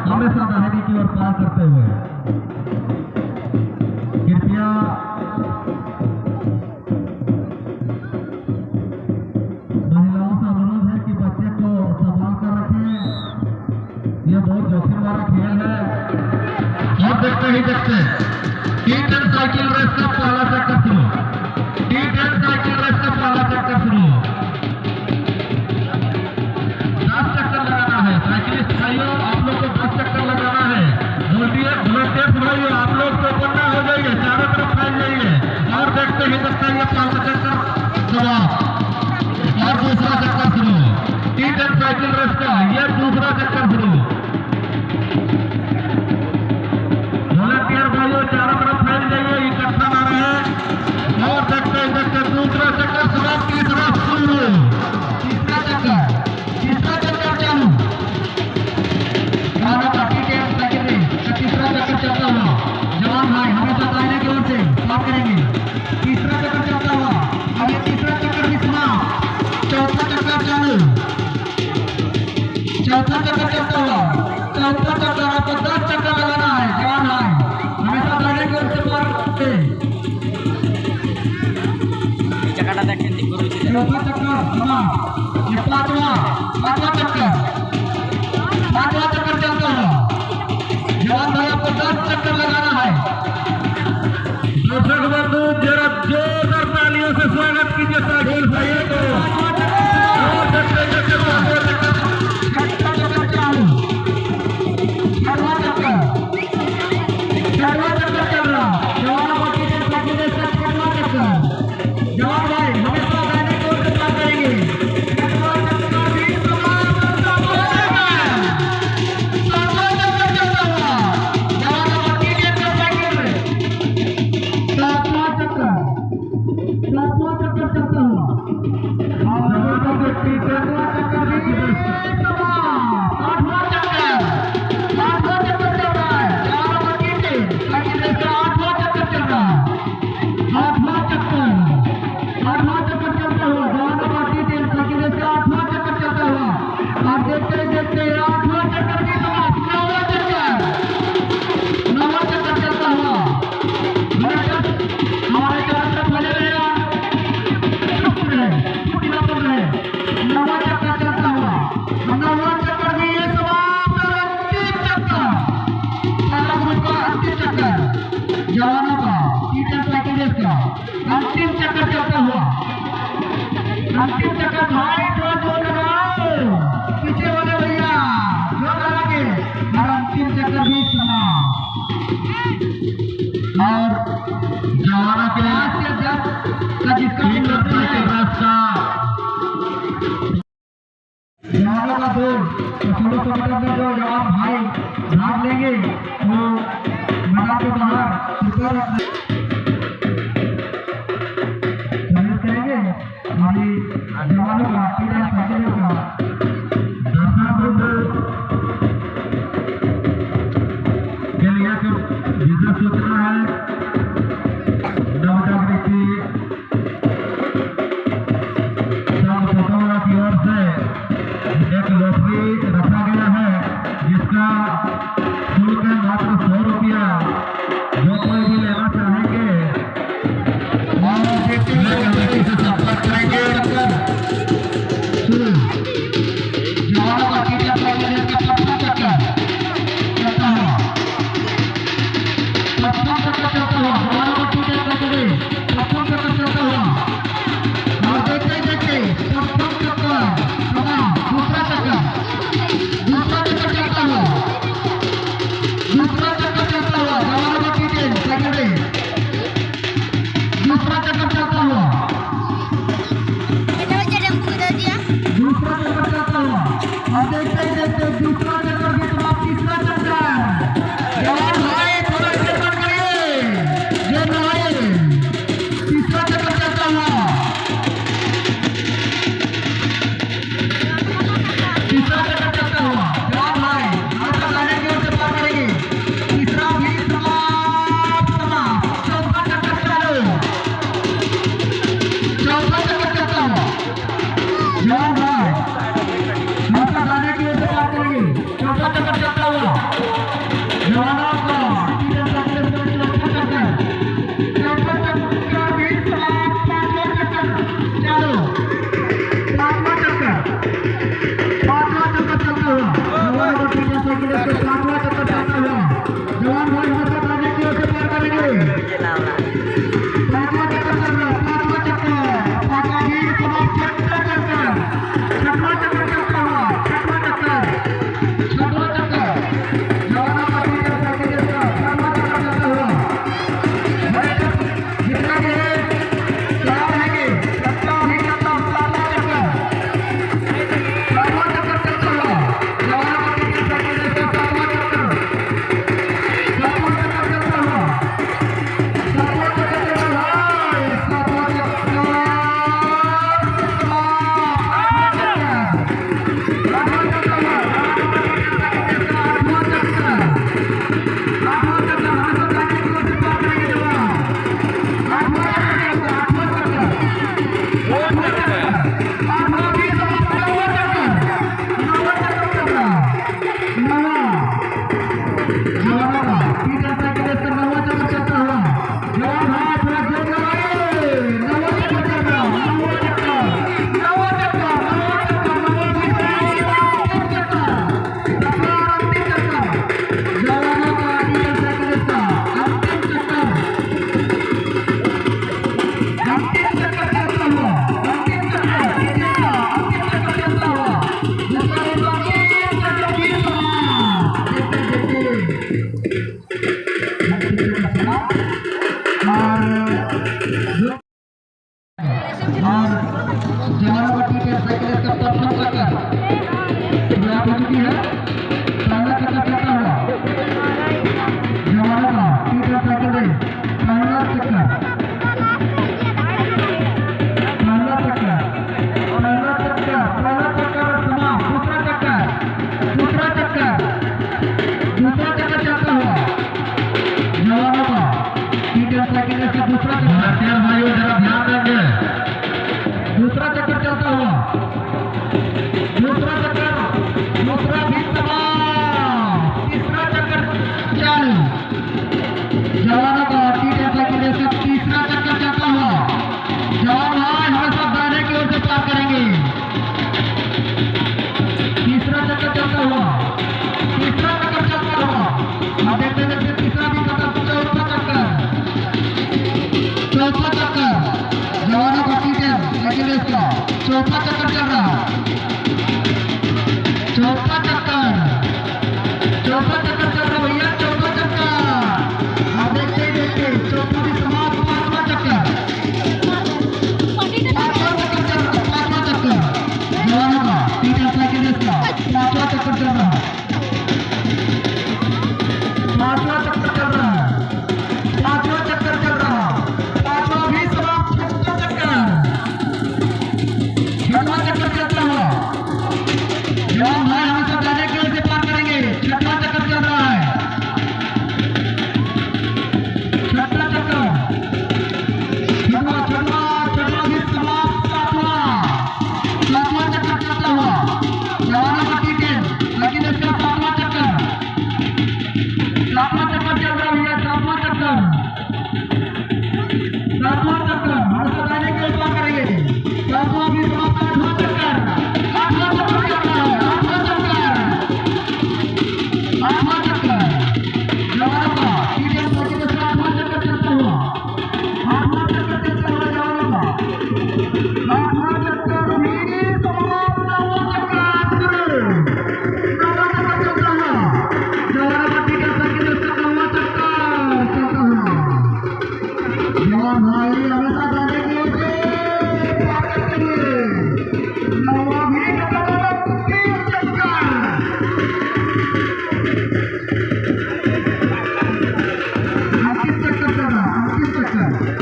हमेशा दाहिने की ओर पार करते हुए कृपया महिलाओं से अनुरोध है कि बच्चे को संभाल कर रखें। यह बहुत जोखिम वाला खेल है। और देखते ही देखते T10 साइकिल रेस का पहला चक्कर शुरू। T10 साइकिल रेस का पहला चक्कर शुरू। 10 चक्कर लगाना है। साइकिलिस्ट भाइयों, आप लोग को 10 चक्कर लगाना है। वोल्टियर्स भाइयों, आप लोग चौपन हो जाइए, चारों तरफ फैल जाइए। और देखते ही देखते ये पहला चक्कर समाप्त और दूसरा चक्कर शुरू। T10 साइकिल रेस का यह दूसरा चक्कर शुरू। वॉलंटियर भाइयों, चारों तरफ फैल जाइए, इकट्ठा ना रहे। और देखते ही देखते दूसरा चक्कर समाप्त, तीसरा शुरू। तीसरा चक्कर चालू। तीसरा चक्कर चलता हुआ जवान भाई हमेशा दाहिने की ओर से पार करेंगे। तीसरा चक्कर चलता हुआ, अभी तीसरा चक्कर भी समाप्त। चौथा चक्कर चालू। चौथा चक्कर चलता हुआ, चौथा चक्कर आपको 10 चक्कर लगाना है। जवान भाई हमेशा दाहिने की ओर से पार करते। चक्करটা দেখেন ঠিক করে দিতে। चौथा चक्कर समाप्त। ये पांचवा चक्कर चलता हुआ जवान भाई आपको 10 चक्कर लगाना है। दर्शक बंधु जरा जोरदार तालियों से स्वागत कीजिए साहिल भाई को। जवान भाई हमेशा दाहिने की ओर से पार करेंगे। जवानों का T10 साइकिल रेस का अंतिम चक्कर चलता हुआ, अंतिम चक्कर भाई जो लगाओ पीछे वाले भैया जो लगाएंगे और अंतिम चक्कर भी समाप्त। और जवानों के 5 से 10 का जिसका जवानों का दौड़ 1600 मीटर में जो जवान भाई भाग लेंगे वो मैदान के बाहर करेंगे। हमारी जवानों का T10 साइकिल का के लिए विशेष सूचना है। नवजागृति संगठनों की ओर से एक लॉटरी रखा गया है जिसका शुल्क है मात्र 100 रुपया। जो कोई भी लेना चाहेंगे से संपर्क करेंगे। जवानों का T10 साइकिल का पक्का चक्कर चलता हुआ, पक्का चक्कर चलता हुआ जवानों का T10 साइकिल पक्का चक्कर चलता हुआ। और देखते देखते पक्का चक्कर समाप्त। दूसरा चक्कर चलता हुआ, दूसरा चक्कर चलता हुआ जवानों का T10 साइकिल दूसरा चक्कर चलता हुआ, दूसरा चक्कर चलता हुआ। और देखते देखते दूसरा चक्कर भी समाप्त। तीसरा चक्कर जवान भाई थोड़ा चक्कर करिए जो नहाए। तीसरा चक्कर चलता हुआ, तीसरा चक्कर चलता हुआ जवान भाई हमेशा दाहिने की ओर से पार करेंगे। तीसरा भी समाप्त। चौथा चक्कर चालू। चौथा चक्कर चलता हुआ जवान भाई हमेशा दाहिने की ओर से पार करेंगे। चक्कर चलता हुआ जवानों का टीचर साइकिल रेस पहला चक्कर समाप्त दूसरा चक्कर चलता हुआ जवानों का टीचर साइकिल रेस का दूसरा चक्कर भाइयों जरा ध्यान देंगे दूसरा चक्कर चलता हुआ दूसरा भी समाप्त तीसरा चक्कर चालू जवानों का टीचर साइकिल रेस का तीसरा चक्कर चलता हुआ जवान भाई हमेशा दाहिने की ओर से पार करेंगे तीसरा चक्कर चलता हुआ आप देखते देखते तीसरा भी खत्म चौथा चक्कर जवानों का टीचर साइकिल रेस का चौथा चक्कर चल रहा चौथा चक्कर चल रहा भैया चौथा चक्कर आप देखते चौथा भी समाप्त पांचवा चक्कर जवानों का टीचर साइकिल रेस का पांचवा चक्कर चल रहा पांचवा चक्कर चल रहा पांचवा भी समाप्त छठवां चक्कर चलता हुआ जवान भाई हमेशा दाहिने की ओर से पार करेंगे छठवां चक्कर चल रहा है छठवां चक्कर भी समाप्त सातवां चक्कर चलता हुआ जवानों का टीचर लेकिन इसका सातवां चक्कर चल रहा भैया सातवां चक्कर हमेशा दाहिने की ओर पार करेंगे सातवां भी समाप्त आठवां चक्कर जवानों का टीचर साइकिल रेस का आठवां चक्कर चलता हुआ जवानों का आठवां चक्कर भी समाप्त नौवां चक्कर चलता हुआ जवानों का टीचर साइकिल रेस का नौवां चक्कर चलता हुआ जवान भाई हमेशा दाहिने की ओर से पार करेंगे नौवां भी चक्कर 38 चक्कर